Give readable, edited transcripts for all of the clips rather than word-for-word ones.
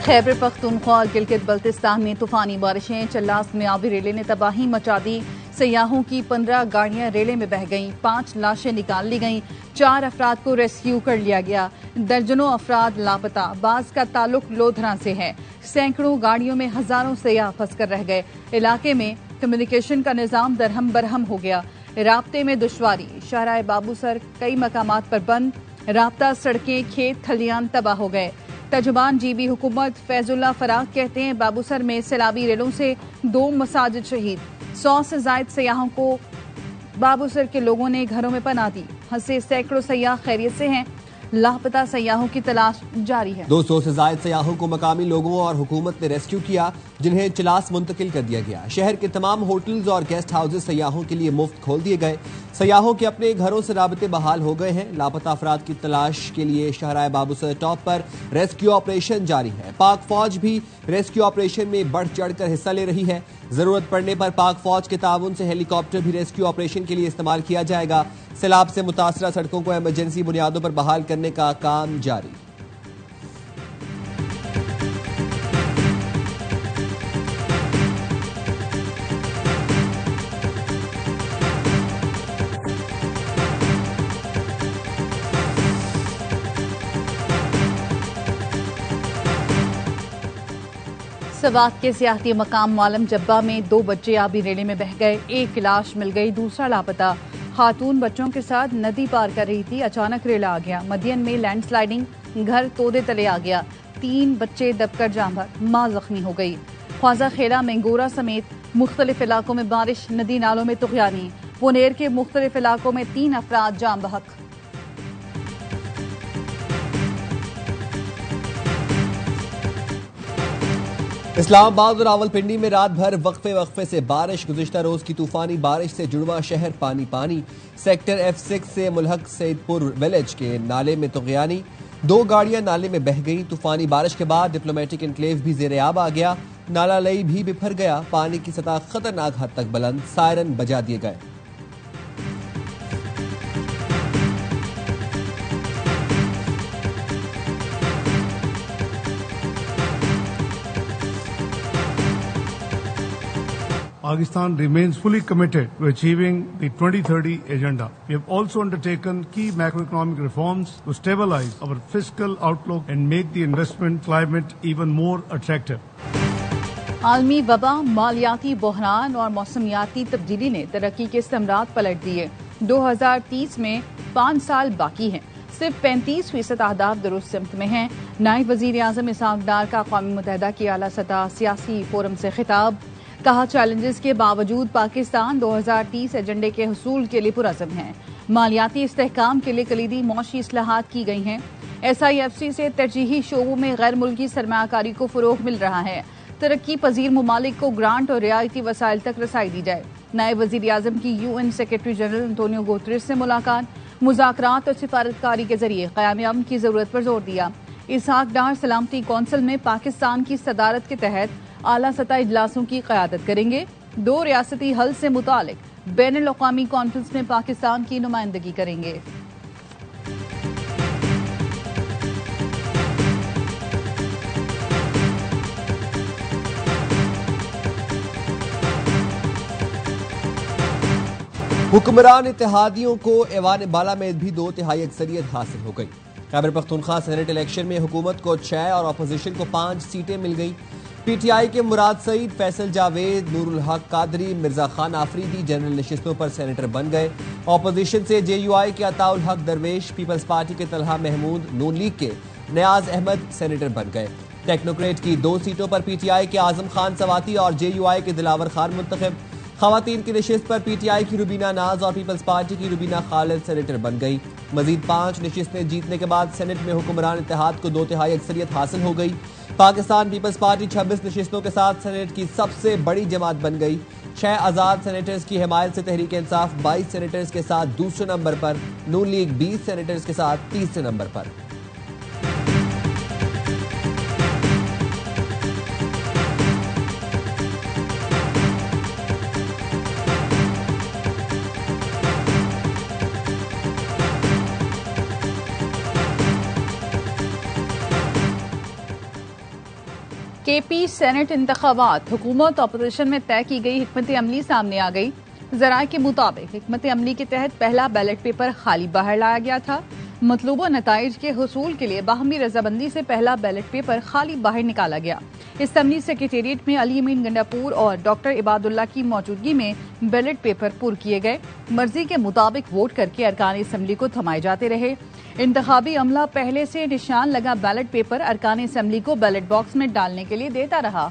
खैबर पख्तूनख्वा और गिलगित बल्तिस्तान में तूफानी बारिशें। चल्लास में आबी रेले ने तबाही मचा दी। सयाहों की 15 गाड़ियां रेले में बह गईं। 5 लाशें निकाल ली गईं। 4 अफराद को रेस्क्यू कर लिया गया। दर्जनों अफराद लापता। बाज का ताल्लुक लोधरा से है। सैकड़ों गाड़ियों में हजारों सयाह फंस कर रह गए। इलाके में कम्युनिकेशन का निजाम दरहम बरहम हो गया। राब्ते में दुश्वारी। शाहराह बाबूसर कई मकामात पर बंद। राब्ता सड़कें, खेत खलियान तबाह हो गए। तर्जुमान जीबी हुकूमत फैजुल्ला फराग कहते हैं बाबूसर में सैलाबी रेलों से 2 मसाजिद शहीद। 100 से जायद सयाहों को बाबूसर के लोगों ने घरों में पनाह दी। फंसे सैकड़ों सयाह खैरियत से हैं। लापता सयाहों की तलाश जारी है। 200 से जायद सयाहों को मकामी लोगों और हुकूमत ने रेस्क्यू किया, जिन्हें चिलास मुंतकिल कर दिया गया। शहर के तमाम होटल्स और गेस्ट हाउसेज सयाहों के लिए मुफ्त खोल दिए गए। सयाहों के अपने घरों से राबते बहाल हो गए हैं। लापता अफराद की तलाश के लिए शाहराह बाबूसर टॉप पर रेस्क्यू ऑपरेशन जारी है। पाक फौज भी रेस्क्यू ऑपरेशन में बढ़ चढ़कर हिस्सा ले रही है। जरूरत पड़ने पर पाक फौज के ताउन से हेलीकॉप्टर भी रेस्क्यू ऑपरेशन के लिए इस्तेमाल किया जाएगा। सैलाब से मुतासरा सड़कों को इमरजेंसी बुनियादों पर बहाल करने का काम जारी। सवात के सियाहती मकाम मालम जब्बा में 2 बच्चे आबी रेले में बह गए। एक लाश मिल गई, दूसरा लापता। खातून बच्चों के साथ नदी पार कर रही थी, अचानक रेला आ गया। मदियन में लैंडस्लाइडिंग, घर तोदे तले आ गया। 3 बच्चे दबकर जान भर, मां जख्मी हो गई। ख्वाजा खेला, मैंगोरा समेत मुख्तलिफ इलाकों में बारिश, नदी नालों में तुगयानी। पुनेर के मुख्तलिफ इलाकों में 3 अफराद जान बहक। इस्लामाबाद और रावलपिंडी में रात भर वक्फे से बारिश। गुज़िश्ता रोज की तूफानी बारिश से जुड़वा शहर पानी पानी। सेक्टर F6 से मुल्हक सैदपुर विलेज के नाले में तुगयानी। 2 गाड़ियां नाले में बह गईं। तूफानी बारिश के बाद डिप्लोमेटिक एनक्लेव भी जेर आब आ गया। नाला लई भी बिफर गया। पानी की सतह खतरनाक हद तक बुलंद। सायरन बजा दिए गए। Pakistan remains fully committed to achieving the 2030 agenda. We have also undertaken key macroeconomic reforms to stabilize our fiscal outlook and make the investment climate even more attractive. आलमी वबा, मालियाती बहरान और मौसमियाती तब्दीली ने तरक्की के स्तम्रात पलट दिए। 2030 में 5 साल बाकी हैं। सिर्फ 35% अहदाफ दुरुस्त सिमत में हैं। नायब वजीर आजम इसहाक डार का अक़वाम मुत्तहिदा की आला सतह सियासी फोरम से खिताब। कहा चैलेंजेस के बावजूद पाकिस्तान 2030 एजेंडे के हुसूल के लिए पुरअज़्म है। मालियाती इस्तेहकाम के लिए कलीदी मौशी इस्लाहात की गई हैं। SIFC से तरजीही शोबों में गैर मुल्की सरमायाकारी को फ़रोग़ मिल रहा है। तरक्की पजीर ममालिक को ग्रांट और रियायती वसाइल तक रसाई दी जाए। नायब वज़ीर आज़म की UN secretary general Antonio Guterres से मुलाकात। मुज़ाकरात और सिफारतकारी के जरिए क़याम अमन की ज़रूरत पर जोर दिया। इसहाक डार सलामती कौंसिल में पाकिस्तान की सदारत के तहत आला सतह इजलासों की क़यादत करेंगे। 2 रियासती हल से मुतालिक बैनुल अक़वामी कॉन्फ्रेंस में पाकिस्तान की नुमाइंदगी करेंगे। हुक्मरान इत्तेहादियों को ऐवान बाला में भी 2/3 अक्सरियत हासिल हो गई। खैबर पख्तूनख्वा सेनेट इलेक्शन में हुकूमत को 6 और अपोजिशन को 5 सीटें मिल गई। PTI के मुराद सईद, फैसल जावेद, नूरुल हक कादरी, मिर्जा खान आफरीदी जनरल नशिस्तों पर सेनेटर बन गए। अपोजिशन से JUI के अताउल हक दरवेश, पीपल्स पार्टी के तलहा महमूद, नून लीग के नियाज अहमद सेनेटर बन गए। टेक्नोक्रेट की 2 सीटों पर PTI के आजम खान सवाती और JUI के दिलावर खान मुंतखब। खवातीन की नशिस्त पर PTI की रुबीना नाज और पीपल्स पार्टी की रुबीना खालिद सेनेटर बन गई। मजीद 5 नशिस्तें जीतने के बाद सेनेट में हुक्मरान इत्तेहाद को 2/3 अक्सरियत हासिल हो गई। पाकिस्तान पीपल्स पार्टी 26 नशिस्तों के साथ सेनेट की सबसे बड़ी जमात बन गई। 6 आज़ाद सेनेटर्स की हिमायत से तहरीक इंसाफ 22 सेनेटर्स के साथ दूसरे नंबर पर, नून लीग 20 सेनेटर्स के साथ तीसरे नंबर पर। केपी सेनेट इंतखाबात, हुकूमत अपोजिशन में तय की गई हिकमत अमली सामने आ गई। जराये के मुताबिक हिकमत अमली के तहत पहला बैलेट पेपर खाली बाहर लाया गया था। मतलूबा नताइज के हुसूल के लिए बाहमी रजाबंदी से पहला बैलेट पेपर खाली बाहर निकाला गया। असम्बली सेक्रेटेरिएट में अली अमीन गंडापुर और डॉक्टर इबादुल्ला की मौजूदगी में बैलेट पेपर पुर किए गए। मर्जी के मुताबिक वोट करके अरकान असम्बली को थमाए जाते रहे। इंतखाबी अमला पहले से निशान लगा बैलेट पेपर अरकान असम्बली को बैलेट बॉक्स में डालने के लिए देता रहा।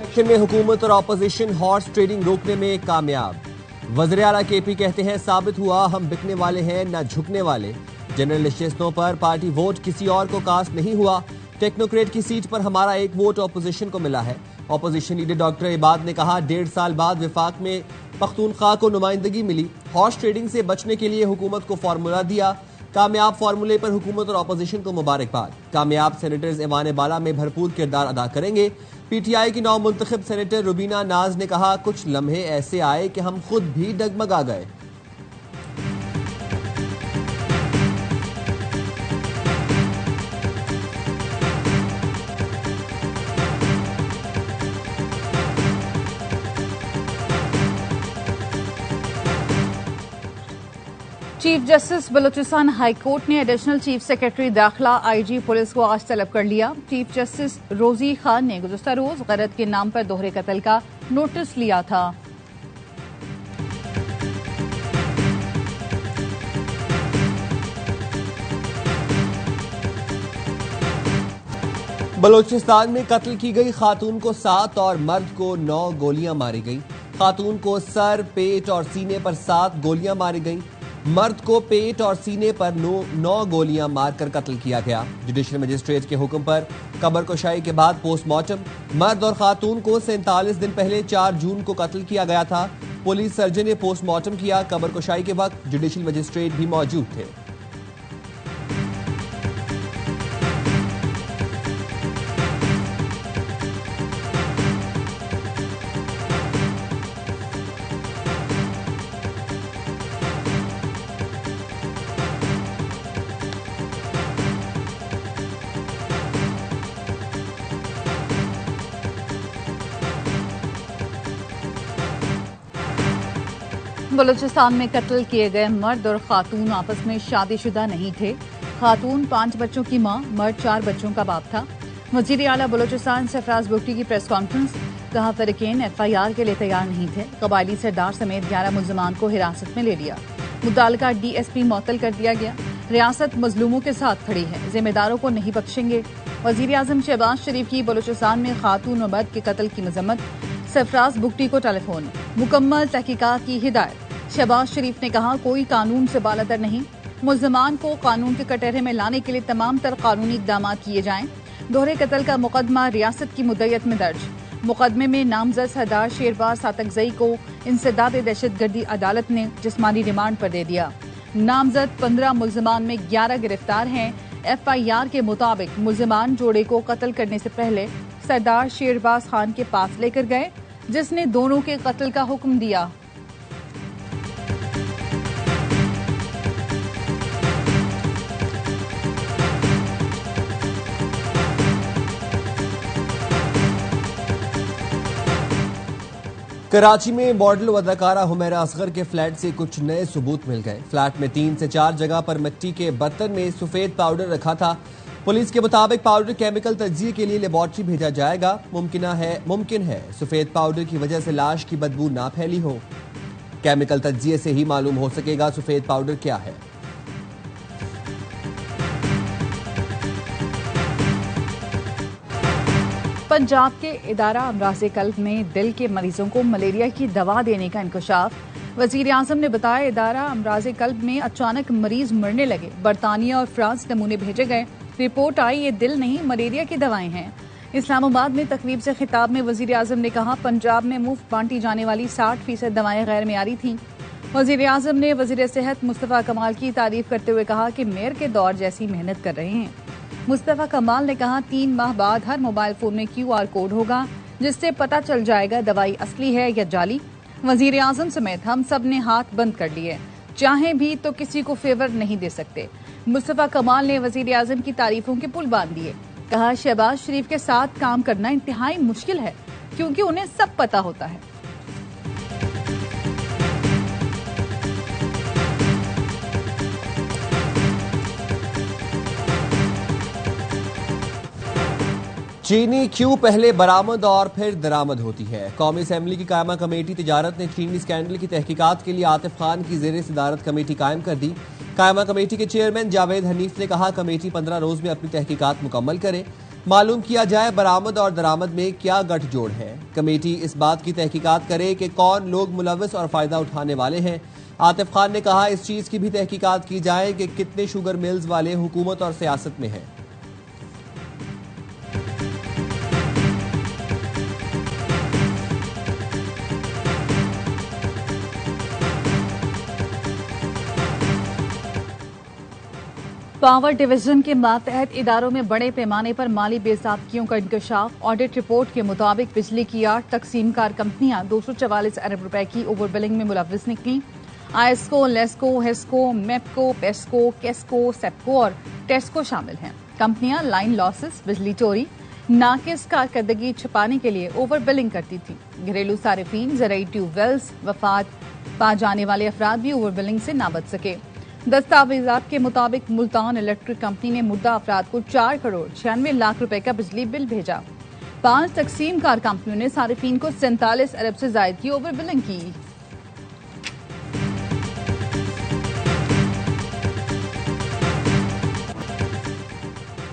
इलेक्शन में हुकूमत और अपोजिशन हॉर्स ट्रेडिंग रोकने में कामयाब। वज़ीर आला केपी कहते हैं, साबित हुआ हम बिकने वाले हैं न झुकने वाले। जनरल नशिस्तों पर पार्टी वोट किसी और को कास्ट नहीं हुआ। टेक्नोक्रेट की सीट पर हमारा एक वोट अपोजिशन को मिला है। अपोजिशन लीडर डॉक्टर इबाद ने कहा, 1.5 साल बाद विफाक में पख्तूनख्वा को नुमाइंदगी मिली। हॉर्स ट्रेडिंग से बचने के लिए हुकूमत को फार्मूला दिया। कामयाब फार्मूले पर हुकूमत और अपोजिशन को मुबारकबाद। कामयाब सेनेटर्स ऐवान बाला में भरपूर किरदार अदा करेंगे। पीटीआई की नौ मुंतखब सेनेटर रुबीना नाज ने कहा, कुछ लम्हे ऐसे आए कि हम खुद भी डगमगा गए। Chief justice Balochistan high court ने एडिशनल चीफ सेक्रेटरी दाखिला आईजी पुलिस को आज तलब कर लिया। चीफ जस्टिस रोजी खान ने गुज़श्ता रोज गरत के नाम पर दोहरे कत्ल का नोटिस लिया था। बलूचिस्तान में कत्ल की गई खातून को 7 और मर्द को 9 गोलियां मारी गई। खातून को सर, पेट और सीने पर 7 गोलियां मारी गई। मर्द को पेट और सीने पर 9 गोलियां मारकर कत्ल किया गया। जुडिशल मजिस्ट्रेट के हुक्म पर कब्र कुशाई के बाद पोस्टमार्टम। मर्द और खातून को 47 दिन पहले 4 जून को कत्ल किया गया था। पुलिस सर्जन ने पोस्टमार्टम किया। कब्र कुशाई के वक्त जुडिशल मजिस्ट्रेट भी मौजूद थे। बलूचिस्तान में कत्ल किए गए मर्द और खातून आपस में शादीशुदा नहीं थे। खातून 5 बच्चों की मां, मर्द 4 बच्चों का बाप था। वज़ीर आला बलूचिस्तान सरफराज बुगटी की प्रेस कॉन्फ्रेंस, कहा फरीकेन FIR के लिए तैयार नहीं थे। कबायली सरदार समेत 11 मुल्ज़मान को हिरासत में ले लिया। मुताल्लिका DSP मुअत्तल कर दिया गया। रियासत मजलूमों के साथ खड़ी है, जिम्मेदारों को नहीं बख्शेंगे। वज़ीर आज़म शहबाज शरीफ की बलूचिस्तान में खातून और मर्द के कत्ल की मजम्मत। सरफराज बुगटी को टेलीफोन, मुकम्मल तहकीकात की हिदायत। शहबाज शरीफ ने कहा, कोई कानून से बालातर नहीं। मुल्ज़मान को कानून के कटहरे में लाने के लिए तमाम तर कानूनी इक़दाम किए जाएं। दोहरे कत्ल का मुकदमा रियासत की मुद्दत में दर्ज। मुकदमे में नामजद सरदार शेरबाज सातकजई को इंसदाद दहशतगर्दी अदालत ने जिस्मानी रिमांड पर दे दिया। नामजद 15 मुल्ज़मान में 11 गिरफ्तार हैं। FIR के मुताबिक मुल्ज़मान जोड़े को कत्ल करने से पहले सरदार शेरबाज खान के पास लेकर गए, जिसने दोनों के कत्ल का हुक्म दिया। कराची में मॉडल व अदाकारा हुमैरा असगर के फ्लैट से कुछ नए सबूत मिल गए। फ्लैट में 3 से 4 जगह पर मिट्टी के बर्तन में सफेद पाउडर रखा था। पुलिस के मुताबिक पाउडर केमिकल तज्जिए के लिए लेबॉर्ट्री भेजा जाएगा। मुमकिन है सफेद पाउडर की वजह से लाश की बदबू ना फैली हो। केमिकल तज्जिए से ही मालूम हो सकेगा सफेद पाउडर क्या है। पंजाब के इदारा अमराज़े कल्ब में दिल के मरीजों को मलेरिया की दवा देने का इंकशाफ। वज़ीर आज़म ने बताया, इदारा अमराज़े कल्ब में अचानक मरीज मरने लगे। बरतानिया और फ्रांस नमूने भेजे गए। रिपोर्ट आई ये दिल नहीं मलेरिया की दवाएं हैं। इस्लामाबाद में तकरीब से खिताब में वज़ीर आज़म ने कहा, पंजाब में मुफ्त बांटी जाने वाली 60% दवाएं गैर मेयारी थीं। वज़ीर आज़म ने वज़ीर सेहत मुस्तफ़ा कमाल की तारीफ करते हुए कहा कि मेयर के दौर जैसी मेहनत कर रहे हैं। मुस्तफ़ा कमाल ने कहा, 3 माह बाद हर मोबाइल फोन में QR कोड होगा, जिससे पता चल जाएगा दवाई असली है या जाली। वज़ीर आज़म समेत हम सब ने हाथ बंद कर लिए। चाहें भी तो किसी को फेवर नहीं दे सकते। मुस्तफा कमाल ने वजीर आजम की तारीफों के पुल बांध दिए। कहा, शहबाज शरीफ के साथ काम करना इंतहाई मुश्किल है क्योंकि उन्हें सब पता होता है। चीनी क्यों पहले बरामद और फिर दरामद होती है? कौमी असेंबली की कायमा कमेटी तिजारत ने चीनी स्कैंडल की तहकीकात के लिए आतिफ खान की ज़ेर सदारत कमेटी कायम कर दी। कायमा कमेटी के चेयरमैन जावेद हनीफ ने कहा, कमेटी 15 रोज में अपनी तहकीकात मुकम्मल करे, मालूम किया जाए बरामद और दरामद में क्या गठजोड़ है। कमेटी इस बात की तहकीकात करे कि कौन लोग मुलव्वस और फायदा उठाने वाले हैं। आतिफ खान ने कहा, इस चीज की भी तहकीकात की जाए कि कितने शुगर मिल्स वाले हुकूमत और सियासत में हैं। पावर डिवीजन के मातहत इदारों में बड़े पैमाने पर माली बेसाबकियों का इंकशाफ। ऑडिट रिपोर्ट के मुताबिक बिजली की 8 तकसीमकार कंपनियां 244 अरब रुपए की ओवर बिलिंग में मुलव्वस निकली। आयस्को, लेस्को, हेस्को, मेप्को, पेस्को, केस्को, सेप्को और टेस्को शामिल हैं। कंपनियां लाइन लॉसेस, बिजली चोरी, नाकिस कारकर्दगी छुपाने के लिए ओवर बिलिंग करती थी। घरेलू सारिफीन, ज़राई ट्यूबवेल्स, वफात पा जाने वाले अफराद भी ओवर बिलिंग से ना बच सके। दस्तावेजात के मुताबिक मुल्तान इलेक्ट्रिक कंपनी ने मुद्दा अफराद को 4 करोड़ 96 लाख रुपए का बिजली बिल भेजा। 5 तकसीम कार कंपनियों ने सारिफीन को 47 अरब से जायद की ओवर बिलिंग की।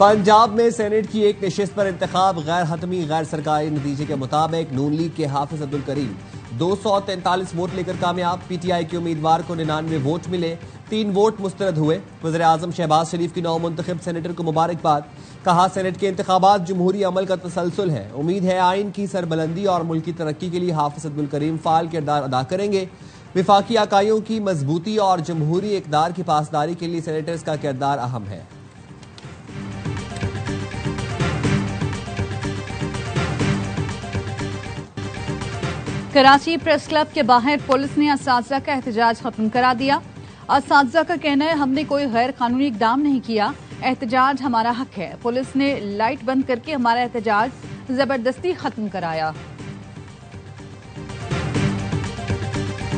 पंजाब में सेनेट की एक नशिस्त पर इंतखाब गैर हतमी गैर सरकारी नतीजे के मुताबिक नून लीग के हाफिज अब्दुल करीम 243 वोट लेकर कामयाब। पीटीआई के उम्मीदवार को 99 वोट मिले, 3 वोट मुस्तरद हुए। वज़ीर आज़म शहबाज शरीफ की नौ मुंतखब सेनेटर को मुबारकबाद। कहा, सेनेट के इंतखाबात जमहूरी अमल का तसलसल है। उम्मीद है आइन की सरबलंदी और मुल्क की तरक्की के लिए हाफिज अब्दुल करीम फाल किरदार अदा करेंगे। विफाकी अकाइयों की मजबूती और जमहूरी इक़दार की पासदारी के लिए सेनेटर्स का किरदार अहम है। कराची प्रेस क्लब के बाहर पुलिस ने असातिज़ा का एहतजाज खत्म करा दिया। असातिज़ा का कहना है, हमने कोई गैर कानूनी इकदाम नहीं किया, एहतजाज हमारा हक है। पुलिस ने लाइट बंद करके हमारा एहतजाज जबरदस्ती खत्म कराया।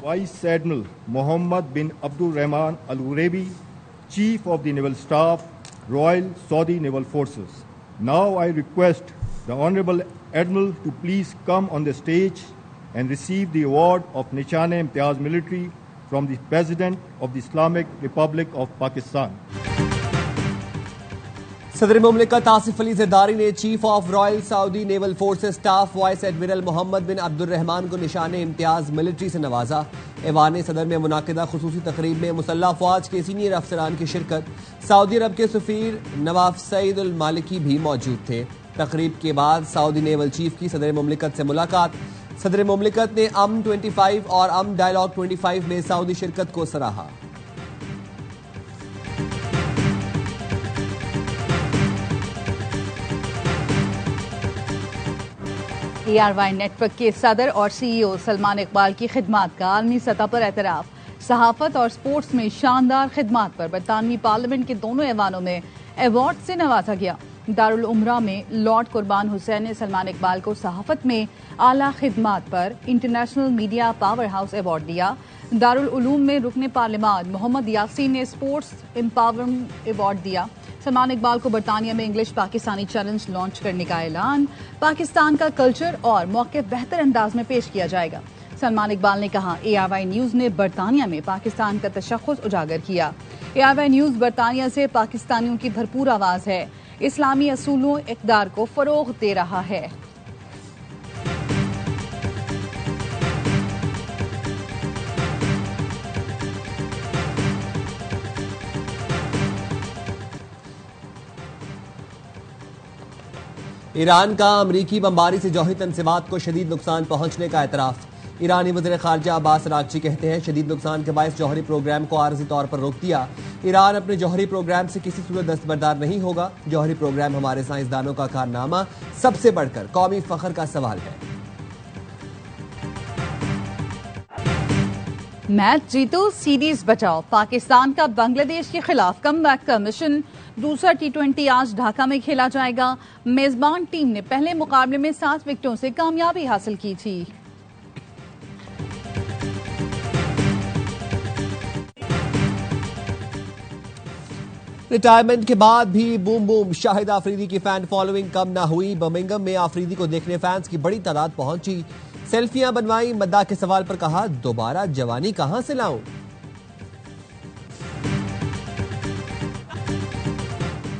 Vice admiral Mohammed bin Abdul Rahman Al Ghuraibi, chief of the naval staff, royal Saudi naval forces. Now I request the honourable admiral to please come on the stage and receive the award of Nishan-e-Imtiyaz Military from the President of the Islamic Republic of Pakistan. सदर मुमलिकत आसिफ अली जरदारी ने chief of royal Saudi naval forces staff vice admiral Mohammed bin Abdul Rahman को Nishan-e-Imtiaz military से नवाजा। ऐवान सदर में मुनाकिदा खुसूसी तकरीब में मुसल्लह अफवाज के सीनियर अफसरान की शिरकत। सऊदी अरब के सफीर नवाफ सईद अल मालिकी भी मौजूद थे। तकरीब के बाद सऊदी नेवल चीफ की सदर मुमलिकत से मुलाकात। सदर मुमलिकत ने अम 25 और अम डायलॉग 25 में सऊदी शिरकत को सराहा। ARY नेटवर्क के सदर और CEO सलमान इकबाल की खिदमात का आलमी सतह पर एतराफ। सहाफत और स्पोर्ट्स में शानदार खिदमात पर बरतानवी पार्लियामेंट के दोनों ऐवानों में अवार्ड से नवाजा गया। दारुल उमरा में लॉर्ड कुर्बान हुसैन ने सलमान इकबाल को सहाफत में आला खिदमात पर international media power house award दिया। दारुल उलूम में रुकने पार्लियामान मोहम्मद यासीन ने स्पोर्ट्स एम्पावरमेंट अवार्ड दिया। सलमान इकबाल को बरतानिया में इंग्लिश पाकिस्तानी चैलेंज लॉन्च करने का ऐलान। पाकिस्तान का कल्चर और मौके बेहतर अंदाज में पेश किया जाएगा। सलमान इकबाल ने कहा, ARY न्यूज ने बरतानिया में पाकिस्तान का तशख्खुस उजागर किया। ARY न्यूज बरतानिया से पाकिस्तानियों की भरपूर आवाज है, इस्लामी असूलों इक़दार को फरोग दे रहा है। ईरान का अमरीकी बमबारी से जौहरी तनसीबात को शदीद नुकसान पहुंचने का एतराफ। ईरानी वज़ीर ख़ारजा अब्बास अराग़ची कहते हैं, शदीद नुकसान के बायस जौहरी प्रोग्राम को आर्जी तौर पर रोक दिया। ईरान अपने जौहरी प्रोग्राम से किसी सूरत दस्तबरदार नहीं होगा। जौहरी प्रोग्राम हमारे साइंसदानों का कारनामा सबसे बढ़कर कौमी फख्र का सवाल है। मैच जीतो सीरीज बचाओ, पाकिस्तान का बांग्लादेश के खिलाफ कमबैक का मिशन। दूसरा T20 आज ढाका में खेला जाएगा। मेजबान टीम ने पहले मुकाबले में 7 विकेटों से कामयाबी हासिल की थी। रिटायरमेंट के बाद भी बूम बूम, शाहिद आफरीदी की फैन फॉलोइंग कम ना हुई। बर्मिंघम में आफरीदी को देखने फैंस की बड़ी तादाद पहुंची। सेल्फियां बनवाई। मद्दा के सवाल पर कहा, दोबारा जवानी कहां से लाऊं।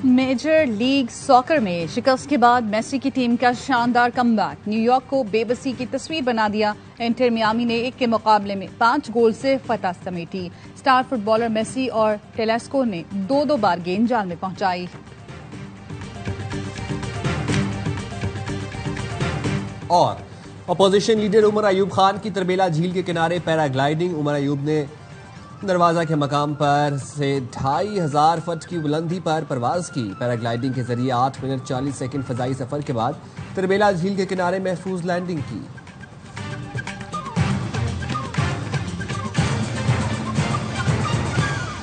मेजर लीग सॉकर में शिकस्त के बाद मेसी की टीम का शानदार कमबैक न्यूयॉर्क को बेबसी की तस्वीर बना दिया। इंटर मियामी ने 1 के मुकाबले में 5 गोल से फतह समेटी। स्टार फुटबॉलर मेसी और टेलेस्को ने 2-2 बार गेंद जाल में पहुंचाई। और अपोजिशन लीडर उमर अयूब खान की तरबेला झील के किनारे पैराग्लाइडिंग। उमर अयूब ने दरवाजा के मकाम पर से 2500 फुट की बुलंदी पर परवाज की। पैराग्लाइडिंग के जरिए 8 मिनट 40 सेकंड फजाई सफर के बाद तरबेला झील के किनारे महफूज लैंडिंग की।